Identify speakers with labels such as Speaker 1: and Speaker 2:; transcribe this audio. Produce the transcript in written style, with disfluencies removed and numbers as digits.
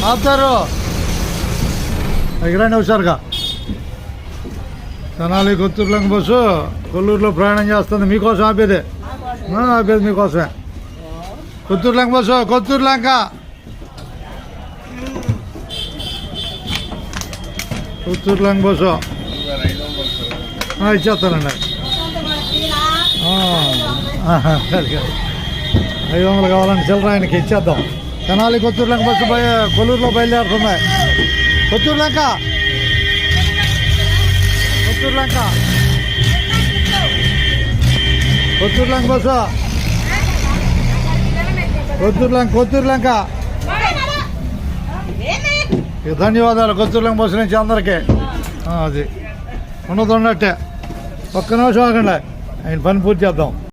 Speaker 1: ఆపుతారు. ఎగరండి హుషారుగా. తెనాలి కొత్తూరులంక బస్సు కొల్లూరులో ప్రయాణం చేస్తుంది. మీకోసం ఆపేది మీకోసమే. కొత్తూరులంక బస్సు, కొత్తూరులంక బస్సు ఇచ్చేస్తానండి. 500 కావాలండి చిల్లర ఆయనకి ఇచ్చేద్దాం. తెనాలి కొత్తూరులంక బస్సు కొల్లూరులో బయలుదేరుతున్నాయి. కొత్తూరులంక బస్సు కొత్తూరులంక. ధన్యవాదాలు కొత్తూరులంక బస్సు నుంచి అందరికీ. అది ఉన్నట్టే. ఒక్క నిమిషం ఆగండి, ఆయన పని పూర్తి చేద్దాం.